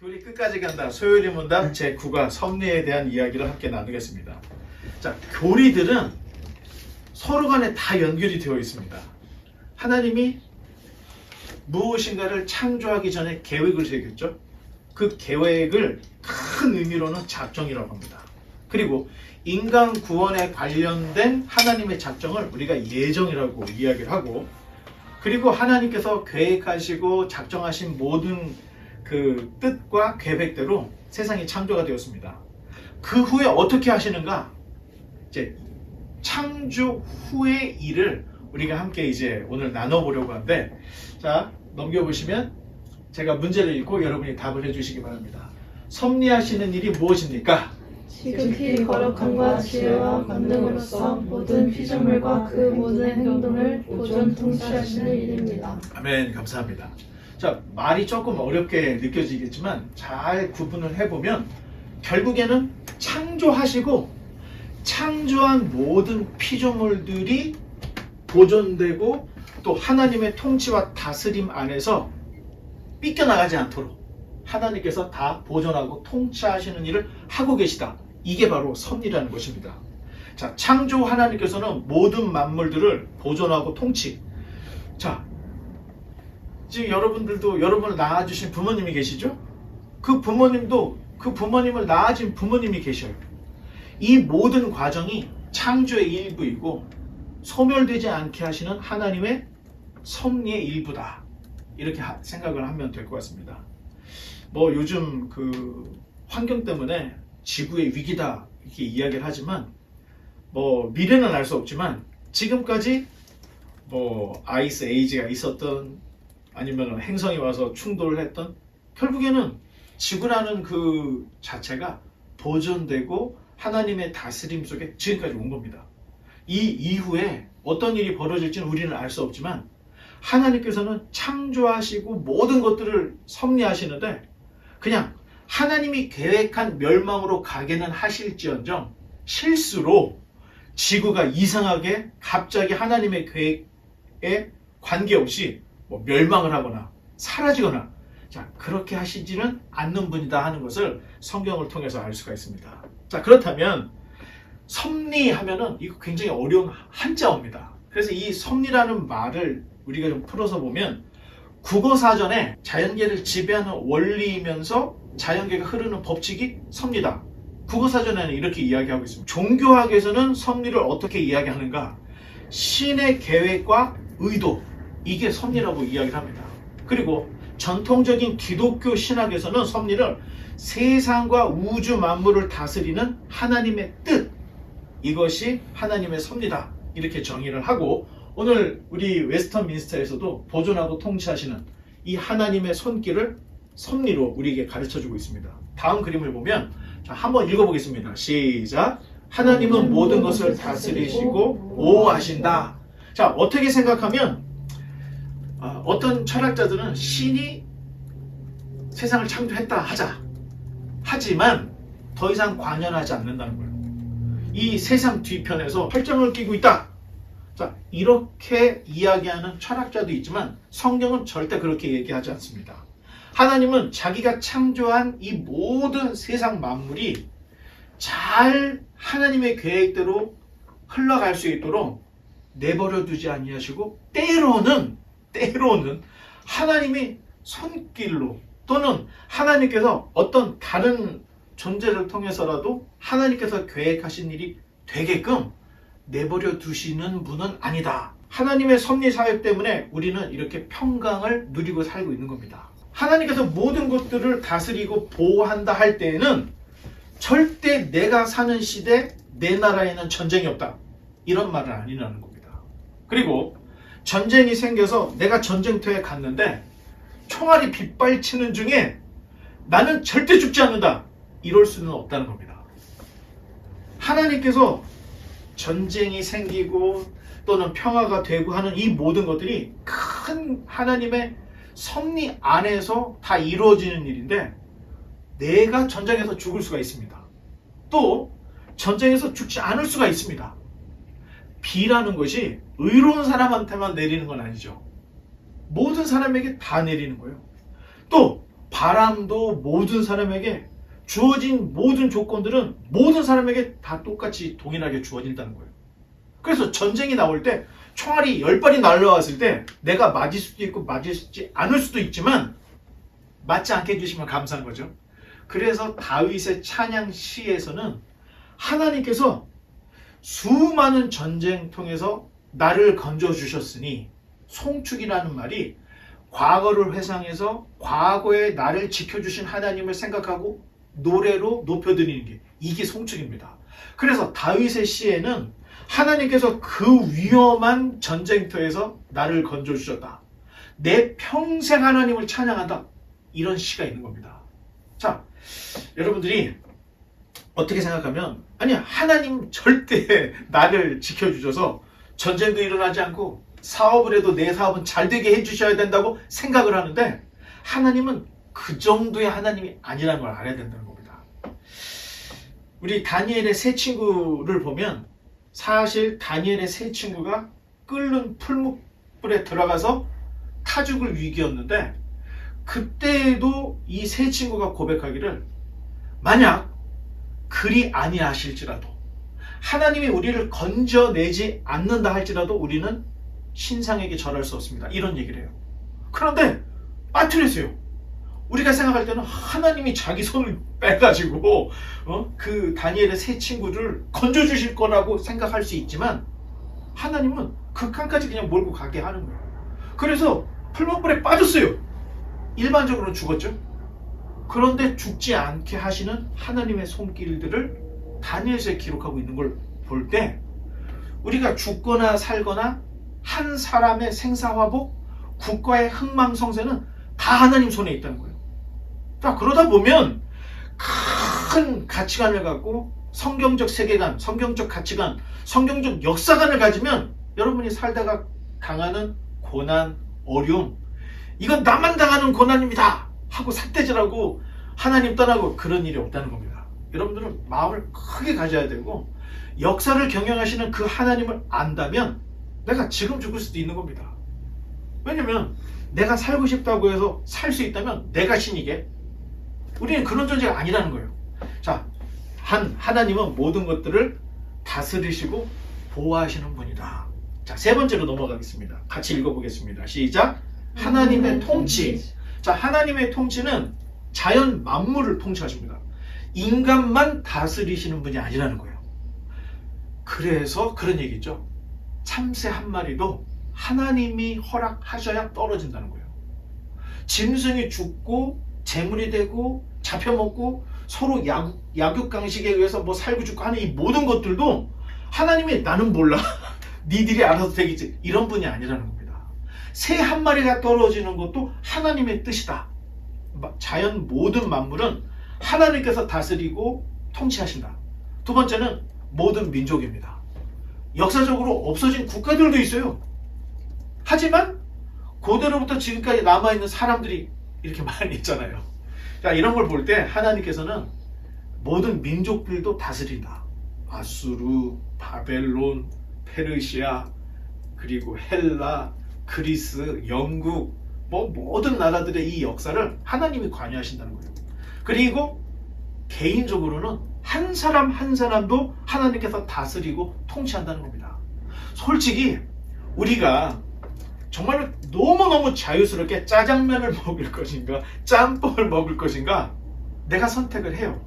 교리 끝까지 간다. 소요리 문답 제9과 섭리에 대한 이야기를 함께 나누겠습니다. 자, 교리들은 서로 간에 다 연결이 되어 있습니다. 하나님이 무엇인가를 창조하기 전에 계획을 세웠죠. 그 계획을 큰 의미로는 작정이라고 합니다. 그리고 인간 구원에 관련된 하나님의 작정을 우리가 예정이라고 이야기를 하고, 그리고 하나님께서 계획하시고 작정하신 모든 그 뜻과 계획대로 세상이 창조가 되었습니다. 그 후에 어떻게 하시는가? 이제 창조 후의 일을 우리가 함께 이제 오늘 나눠보려고 하는데, 자, 넘겨보시면 제가 문제를 읽고 여러분이 답을 해주시기 바랍니다. 섭리하시는 일이 무엇입니까? 지극히 거룩함과 지혜와 권능으로서 모든 피조물과 그 모든 행동을 보존 통치하시는 일입니다. 아멘. 감사합니다. 자, 말이 조금 어렵게 느껴지겠지만 잘 구분을 해보면 결국에는 창조하시고 창조한 모든 피조물들이 보존되고 또 하나님의 통치와 다스림 안에서 삐껴나가지 않도록 하나님께서 다 보존하고 통치하시는 일을 하고 계시다. 이게 바로 섭리라는 것입니다. 자, 창조 하나님께서는 모든 만물들을 보존하고 통치. 자, 지금 여러분들도 여러분을 낳아주신 부모님이 계시죠? 그 부모님도 그 부모님을 낳아준 부모님이 계셔요. 이 모든 과정이 창조의 일부이고 소멸되지 않게 하시는 하나님의 섭리의 일부다. 이렇게 생각을 하면 될 것 같습니다. 뭐 요즘 그 환경 때문에 지구의 위기다 이렇게 이야기를 하지만 뭐 미래는 알 수 없지만 지금까지 뭐 아이스 에이지가 있었던 아니면 행성이 와서 충돌을 했던 결국에는 지구라는 그 자체가 보존되고 하나님의 다스림 속에 지금까지 온 겁니다. 이 이후에 어떤 일이 벌어질지는 우리는 알 수 없지만 하나님께서는 창조하시고 모든 것들을 섭리하시는데 그냥 하나님이 계획한 멸망으로 가게는 하실지언정 실수로 지구가 이상하게 갑자기 하나님의 계획에 관계없이 뭐 멸망을 하거나 사라지거나 자 그렇게 하시지는 않는 분이다 하는 것을 성경을 통해서 알 수가 있습니다. 자 그렇다면 섭리하면은 이거 굉장히 어려운 한자어입니다. 그래서 이 섭리라는 말을 우리가 좀 풀어서 보면 국어사전에 자연계를 지배하는 원리이면서 자연계가 흐르는 법칙이 섭리다. 국어사전에는 이렇게 이야기하고 있습니다. 종교학에서는 섭리를 어떻게 이야기하는가? 신의 계획과 의도, 이게 섭리라고 이야기를 합니다. 그리고 전통적인 기독교 신학에서는 섭리를 세상과 우주 만물을 다스리는 하나님의 뜻, 이것이 하나님의 섭리다. 이렇게 정의를 하고 오늘 우리 웨스턴민스터에서도 보존하고 통치하시는 이 하나님의 손길을 섭리로 우리에게 가르쳐주고 있습니다. 다음 그림을 보면 자, 한번 읽어보겠습니다. 시작. 하나님은 모든 것을 다스리시고 보호하신다. 자, 어떻게 생각하면 어떤 철학자들은 신이 세상을 창조했다 하자. 하지만 더 이상 관여하지 않는다는 거예요. 이 세상 뒤편에서 팔짱을 끼고 있다. 자, 이렇게 이야기하는 철학자도 있지만 성경은 절대 그렇게 얘기하지 않습니다. 하나님은 자기가 창조한 이 모든 세상 만물이 잘 하나님의 계획대로 흘러갈 수 있도록 내버려 두지 아니하시고 때로는 하나님이 손길로 또는 하나님께서 어떤 다른 존재를 통해서라도 하나님께서 계획하신 일이 되게끔 내버려 두시는 분은 아니다. 하나님의 섭리 사역 때문에 우리는 이렇게 평강을 누리고 살고 있는 겁니다. 하나님께서 모든 것들을 다스리고 보호한다 할 때에는 절대 내가 사는 시대 내 나라에는 전쟁이 없다. 이런 말은 아니라는 겁니다. 그리고 전쟁이 생겨서 내가 전쟁터에 갔는데 총알이 빗발치는 중에 나는 절대 죽지 않는다. 이럴 수는 없다는 겁니다. 하나님께서 전쟁이 생기고 또는 평화가 되고 하는 이 모든 것들이 큰 하나님의 섭리 안에서 다 이루어지는 일인데 내가 전쟁에서 죽을 수가 있습니다. 또 전쟁에서 죽지 않을 수가 있습니다. 비라는 것이 의로운 사람한테만 내리는 건 아니죠. 모든 사람에게 다 내리는 거예요. 또 바람도 모든 사람에게 주어진 모든 조건들은 모든 사람에게 다 똑같이 동일하게 주어진다는 거예요. 그래서 전쟁이 나올 때 총알이 10발이 날라왔을 때 내가 맞을 수도 있고 맞지 않을 수도 있지만 맞지 않게 해주시면 감사한 거죠. 그래서 다윗의 찬양 시에서는 하나님께서 수많은 전쟁 통해서 나를 건져주셨으니, 송축이라는 말이 과거를 회상해서 과거에 나를 지켜주신 하나님을 생각하고 노래로 높여드리는 게, 이게 송축입니다. 그래서 다윗의 시에는 하나님께서 그 위험한 전쟁터에서 나를 건져주셨다, 내 평생 하나님을 찬양한다, 이런 시가 있는 겁니다. 자, 여러분들이 어떻게 생각하면, 아니 하나님 절대 나를 지켜주셔서 전쟁도 일어나지 않고 사업을 해도 내 사업은 잘 되게 해주셔야 된다고 생각을 하는데, 하나님은 그 정도의 하나님이 아니라는 걸 알아야 된다는 겁니다. 우리 다니엘의 세 친구를 보면 사실 다니엘의 세 친구가 끓는 풀무불에 들어가서 타 죽을 위기였는데, 그때에도 이 세 친구가 고백하기를, 만약 그리 아니하실지라도, 하나님이 우리를 건져내지 않는다 할지라도 우리는 신상에게 절할 수 없습니다, 이런 얘기를 해요. 그런데 빠뜨렸어요. 우리가 생각할 때는 하나님이 자기 손을 빼가지고 그 다니엘의 세 친구를 건져주실 거라고 생각할 수 있지만, 하나님은 극한까지 그냥 몰고 가게 하는 거예요. 그래서 풀무불에 빠졌어요. 일반적으로 죽었죠. 그런데 죽지 않게 하시는 하나님의 손길들을 다니엘서에 기록하고 있는 걸 볼 때, 우리가 죽거나 살거나 한 사람의 생사화복, 국가의 흥망성쇠는 다 하나님 손에 있다는 거예요. 자, 그러다 보면 큰 가치관을 갖고 성경적 세계관, 성경적 가치관, 성경적 역사관을 가지면 여러분이 살다가 당하는 고난, 어려움, 이건 나만 당하는 고난입니다 하고 삿대질하고 하나님 떠나고 그런 일이 없다는 겁니다. 여러분들은 마음을 크게 가져야 되고, 역사를 경영하시는 그 하나님을 안다면 내가 지금 죽을 수도 있는 겁니다. 왜냐면 내가 살고 싶다고 해서 살 수 있다면 내가 신이게, 우리는 그런 존재가 아니라는 거예요. 자, 하나님은 모든 것들을 다스리시고 보호하시는 분이다. 자, 세 번째로 넘어가겠습니다. 같이 읽어보겠습니다. 시작. 하나님의 통치. 자, 하나님의 통치는 자연 만물을 통치하십니다. 인간만 다스리시는 분이 아니라는 거예요. 그래서 그런 얘기죠. 참새 한 마리도 하나님이 허락하셔야 떨어진다는 거예요. 짐승이 죽고 재물이 되고 잡혀먹고 서로 약육강식에 의해서 뭐 살고 죽고 하는 이 모든 것들도 하나님이 나는 몰라 니들이 알아서 되겠지, 이런 분이 아니라는 겁니다. 새 한 마리가 떨어지는 것도 하나님의 뜻이다. 자연 모든 만물은 하나님께서 다스리고 통치하신다. 두 번째는 모든 민족입니다. 역사적으로 없어진 국가들도 있어요. 하지만 고대로부터 지금까지 남아있는 사람들이 이렇게 많이 있잖아요. 자, 이런 걸 볼 때 하나님께서는 모든 민족들도 다스린다. 아수르, 바벨론, 페르시아, 그리고 헬라, 그리스, 영국, 모든 나라들의 이 역사를 하나님이 관여하신다는 거예요. 그리고 개인적으로는 한 사람 한 사람도 하나님께서 다스리고 통치한다는 겁니다. 솔직히 우리가 정말 너무너무 자유스럽게 짜장면을 먹을 것인가 짬뽕을 먹을 것인가 내가 선택을 해요.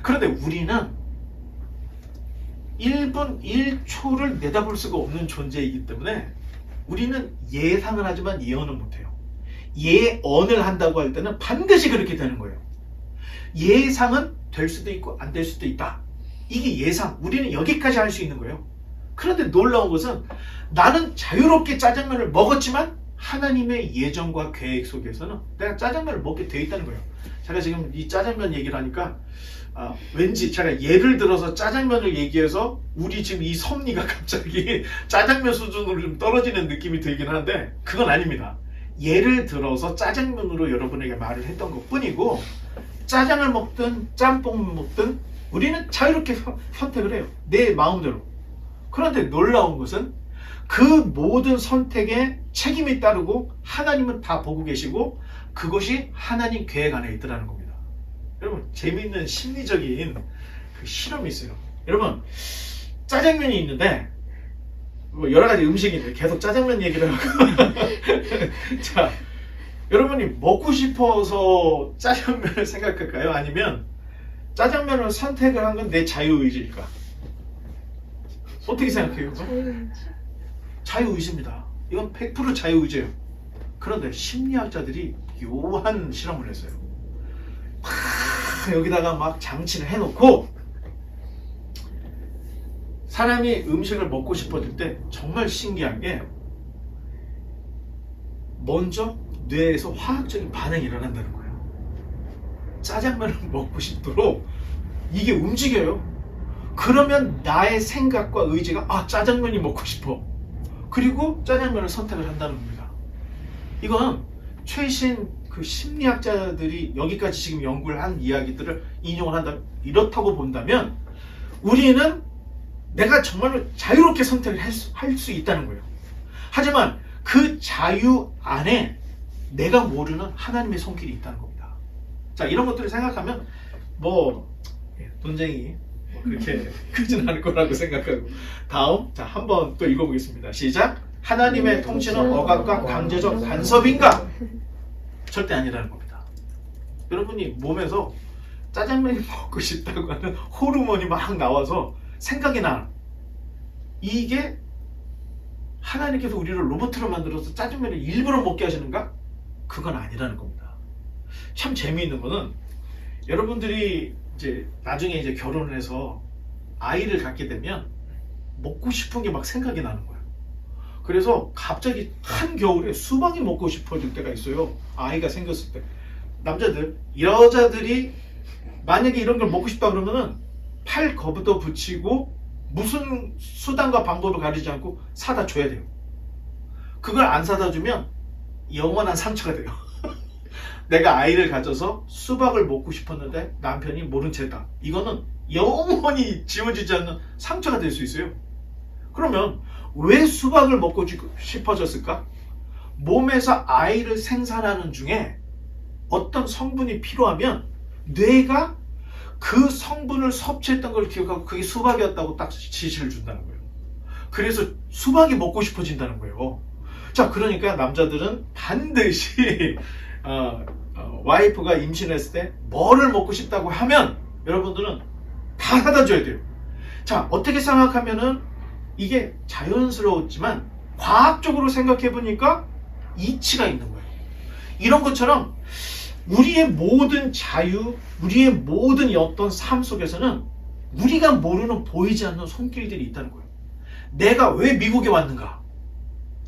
그런데 우리는 1분 1초를 내다볼 수가 없는 존재이기 때문에 우리는 예상을 하지만 예언을 못해요. 예언을 한다고 할 때는 반드시 그렇게 되는 거예요. 예상은 될 수도 있고 안 될 수도 있다. 이게 예상, 우리는 여기까지 할 수 있는 거예요. 그런데 놀라운 것은 나는 자유롭게 짜장면을 먹었지만 하나님의 예정과 계획 속에서는 내가 짜장면을 먹게 돼 있다는 거예요. 제가 지금 이 짜장면 얘기를 하니까 왠지 제가 예를 들어서 짜장면을 얘기해서 우리 지금 이 섭리가 갑자기 짜장면 수준으로 좀 떨어지는 느낌이 들긴 하는데 그건 아닙니다. 예를 들어서 짜장면으로 여러분에게 말을 했던 것 뿐이고, 짜장을 먹든 짬뽕을 먹든 우리는 자유롭게 선택을 해요. 내 마음대로. 그런데 놀라운 것은 그 모든 선택에 책임이 따르고 하나님은 다 보고 계시고 그것이 하나님 계획 안에 있더라는 겁니다. 여러분, 재미있는 심리적인 그 실험이 있어요. 여러분, 짜장면이 있는데 뭐 여러 가지 음식이 있는데 계속 짜장면 얘기를 하고 자, 여러분이 먹고 싶어서 짜장면을 생각할까요? 아니면 짜장면을 선택을 한 건 내 자유의지일까? 어떻게 생각해요? 자유의지입니다. 이건 100% 자유의지예요. 그런데 심리학자들이 묘한 실험을 했어요. 막 여기다가 막 장치를 해놓고 사람이 음식을 먹고 싶어질 때 정말 신기한 게 먼저 뇌에서 화학적인 반응이 일어난다는 거예요. 짜장면을 먹고 싶도록 이게 움직여요. 그러면 나의 생각과 의지가 짜장면이 먹고 싶어. 그리고 짜장면을 선택을 한다는 겁니다. 이건 최신 그 심리학자들이 여기까지 지금 연구를 한 이야기들을 인용을 한다. 이렇다고 본다면 우리는 내가 정말로 자유롭게 선택을 할 수 있다는 거예요. 하지만 그 자유 안에 내가 모르는 하나님의 손길이 있다는 겁니다. 자, 이런 것들을 생각하면 논쟁이 그렇게 크진 않을 거라고 생각하고 다음, 자, 한번 또 읽어보겠습니다. 시작. 하나님의 통치는 억압과 강제적 간섭인가? 절대 아니라는 겁니다. 여러분이 몸에서 짜장면이 먹고 싶다고 하는 호르몬이 막 나와서 생각이 나. 이게 하나님께서 우리를 로봇으로 만들어서 짜장면을 일부러 먹게 하시는가? 그건 아니라는 겁니다. 참 재미있는 거는 여러분들이 이제 나중에 이제 결혼을 해서 아이를 갖게 되면 먹고 싶은 게 막 생각이 나는 거예요. 그래서 갑자기 한겨울에 수박이 먹고 싶어질 때가 있어요. 아이가 생겼을 때. 남자들, 여자들이 만약에 이런 걸 먹고 싶다 그러면은 팔 거부터 붙이고 무슨 수단과 방법을 가리지 않고 사다 줘야 돼요. 그걸 안 사다 주면 영원한 상처가 돼요. 내가 아이를 가져서 수박을 먹고 싶었는데 남편이 모른 채다. 이거는 영원히 지워지지 않는 상처가 될 수 있어요. 그러면 왜 수박을 먹고 싶어졌을까? 몸에서 아이를 생산하는 중에 어떤 성분이 필요하면 뇌가 그 성분을 섭취했던 걸 기억하고 그게 수박이었다고 딱 지시를 준다는 거예요. 그래서 수박이 먹고 싶어진다는 거예요. 자, 그러니까 남자들은 반드시 와이프가 임신했을 때 뭐를 먹고 싶다고 하면 여러분들은 다 사다 줘야 돼요. 자, 어떻게 생각하면은 이게 자연스러웠지만 과학적으로 생각해 보니까 이치가 있는 거예요. 이런 것처럼 우리의 모든 자유, 우리의 모든 어떤 삶 속에서는 우리가 모르는 보이지 않는 손길들이 있다는 거예요. 내가 왜 미국에 왔는가?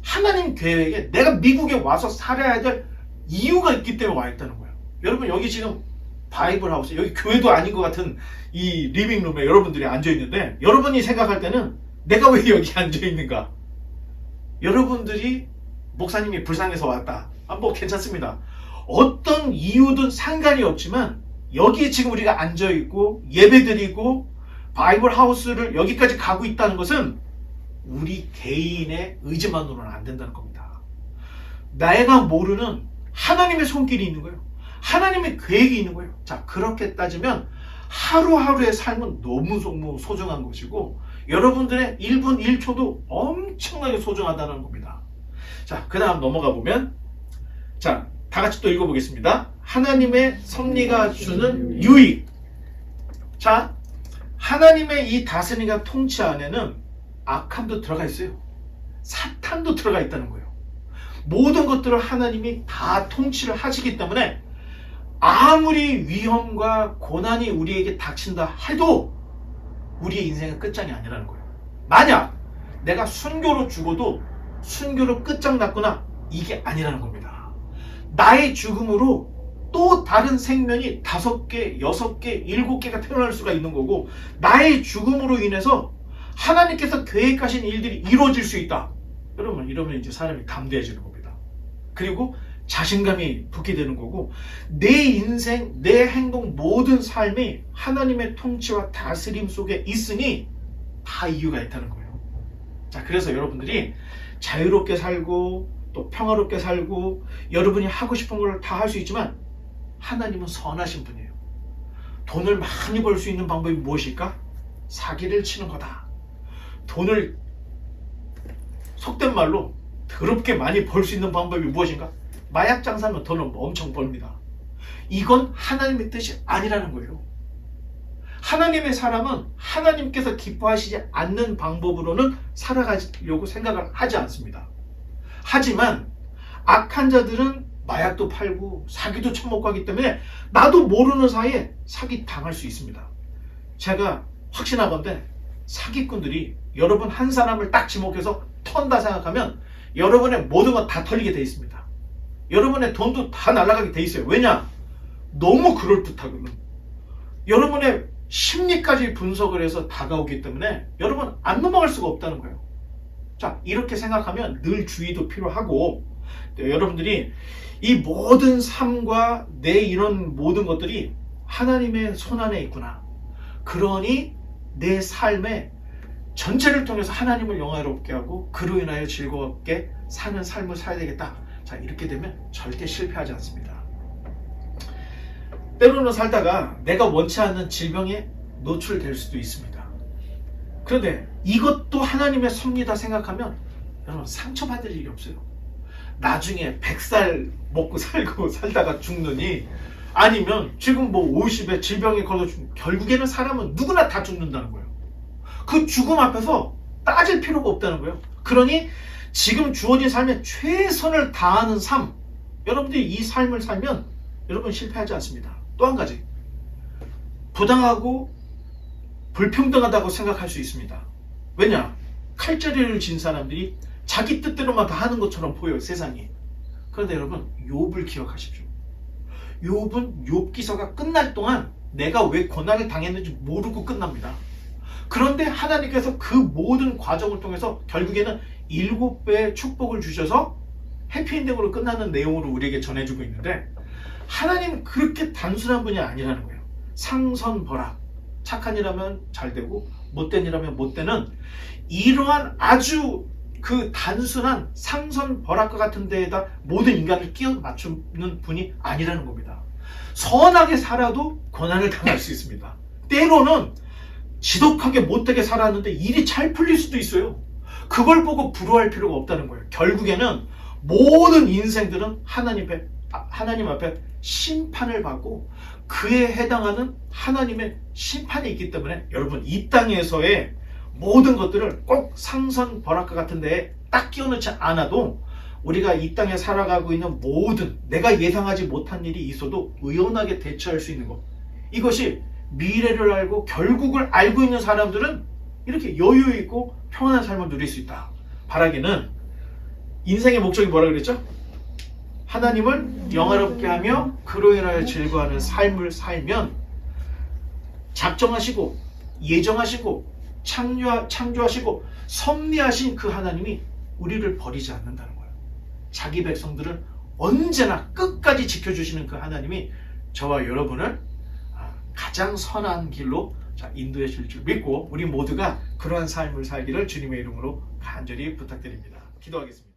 하나님 계획에 내가 미국에 와서 살아야 될 이유가 있기 때문에 와 있다는 거예요. 여러분, 여기 지금 바이블 하우스, 여기 교회도 아닌 것 같은 이 리빙룸에 여러분들이 앉아 있는데 여러분이 생각할 때는 내가 왜 여기 앉아 있는가? 여러분들이 목사님이 불쌍해서 왔다. 뭐 괜찮습니다. 어떤 이유든 상관이 없지만 여기에 지금 우리가 앉아 있고 예배드리고 바이블 하우스를 여기까지 가고 있다는 것은 우리 개인의 의지만으로는 안 된다는 겁니다. 내가 모르는 하나님의 손길이 있는 거예요. 하나님의 계획이 있는 거예요. 자, 그렇게 따지면 하루하루의 삶은 너무 소중한 것이고 여러분들의 1분 1초도 엄청나게 소중하다는 겁니다. 자, 그 다음 넘어가 보면, 자, 다 같이 또 읽어보겠습니다. 하나님의 섭리가 주는 유익. 자, 하나님의 이 다스림과 통치 안에는 악함도 들어가 있어요. 사탄도 들어가 있다는 거예요. 모든 것들을 하나님이 다 통치를 하시기 때문에 아무리 위험과 고난이 우리에게 닥친다 해도 우리의 인생은 끝장이 아니라는 거예요. 만약 내가 순교로 죽어도 순교로 끝장났구나, 이게 아니라는 겁니다. 나의 죽음으로 또 다른 생명이 5개, 6개, 7개가 태어날 수가 있는 거고 나의 죽음으로 인해서 하나님께서 계획하신 일들이 이루어질 수 있다. 여러분, 이러면 이제 사람이 담대해지는 겁니다. 그리고 자신감이 붙게 되는 거고 내 인생, 내 행동, 모든 삶이 하나님의 통치와 다스림 속에 있으니 다 이유가 있다는 거예요. 자, 그래서 여러분들이 자유롭게 살고 또 평화롭게 살고 여러분이 하고 싶은 걸 다 할 수 있지만 하나님은 선하신 분이에요. 돈을 많이 벌 수 있는 방법이 무엇일까? 사기를 치는 거다. 돈을 속된 말로 더럽게 많이 벌 수 있는 방법이 무엇인가? 마약 장사하면 돈을 엄청 벌립니다. 이건 하나님의 뜻이 아니라는 거예요. 하나님의 사람은 하나님께서 기뻐하시지 않는 방법으로는 살아가려고 생각을 하지 않습니다. 하지만 악한 자들은 마약도 팔고 사기도 처먹고 하기 때문에 나도 모르는 사이에 사기 당할 수 있습니다. 제가 확신하건대 사기꾼들이 여러분 한 사람을 딱 지목해서 턴다 생각하면 여러분의 모든 건 다 털리게 돼 있습니다. 여러분의 돈도 다 날아가게 돼 있어요. 왜냐? 너무 그럴듯하거든. 여러분의 심리까지 분석을 해서 다가오기 때문에 여러분 안 넘어갈 수가 없다는 거예요. 자, 이렇게 생각하면 늘 주의도 필요하고, 여러분들이 이 모든 삶과 내 이런 모든 것들이 하나님의 손 안에 있구나. 그러니 내 삶의 전체를 통해서 하나님을 영화롭게 하고 그로 인하여 즐겁게 사는 삶을 살아야 되겠다. 자, 이렇게 되면 절대 실패하지 않습니다. 때로는 살다가 내가 원치 않는 질병에 노출될 수도 있습니다. 그런데 이것도 하나님의 섭리다 생각하면 여러분 상처받을 일이 없어요. 나중에 100살 먹고 살고 살다가 죽느니 아니면 지금 뭐 50에 질병에 걸려 죽는, 결국에는 사람은 누구나 다 죽는다는 거예요. 그 죽음 앞에서 따질 필요가 없다는 거예요. 그러니 지금 주어진 삶에 최선을 다하는 삶, 여러분들이 이 삶을 살면 여러분 실패하지 않습니다. 또 한 가지, 부당하고 불평등하다고 생각할 수 있습니다. 왜냐? 칼자리를 진 사람들이 자기 뜻대로만 다 하는 것처럼 보여요, 세상이. 그런데 여러분, 욥을 기억하십시오. 욥은 욥기서가 끝날 동안 내가 왜 고난을 당했는지 모르고 끝납니다. 그런데 하나님께서 그 모든 과정을 통해서 결국에는 7배의 축복을 주셔서 해피엔딩으로 끝나는 내용으로 우리에게 전해주고 있는데, 하나님은 그렇게 단순한 분이 아니라는 거예요. 상선벌악, 착한 일하면 잘 되고 못된 일하면 못 되는 이러한 아주 그 단순한 상선벌악과 같은 데에다 모든 인간을 끼워 맞추는 분이 아니라는 겁니다. 선하게 살아도 고난을 당할 수 있습니다. 때로는 지독하게 못되게 살았는데 일이 잘 풀릴 수도 있어요. 그걸 보고 불효할 필요가 없다는 거예요. 결국에는 모든 인생들은 하나님 앞에 심판을 받고 그에 해당하는 하나님의 심판이 있기 때문에 여러분, 이 땅에서의 모든 것들을 꼭 상선벌악과 같은 데에 딱 끼워넣지 않아도 우리가 이 땅에 살아가고 있는 모든 내가 예상하지 못한 일이 있어도 의연하게 대처할 수 있는 것, 이것이 미래를 알고 결국을 알고 있는 사람들은 이렇게 여유 있고 평안한 삶을 누릴 수 있다. 바라기는 인생의 목적이 뭐라 그랬죠? 하나님을 영화롭게 하며 그로 인하여 즐거워하는 삶을 살면 작정하시고 예정하시고 창조하시고 섭리하신 그 하나님이 우리를 버리지 않는다는 거예요. 자기 백성들을 언제나 끝까지 지켜주시는 그 하나님이 저와 여러분을 가장 선한 길로 인도해 주실 줄 믿고 우리 모두가 그러한 삶을 살기를 주님의 이름으로 간절히 부탁드립니다. 기도하겠습니다.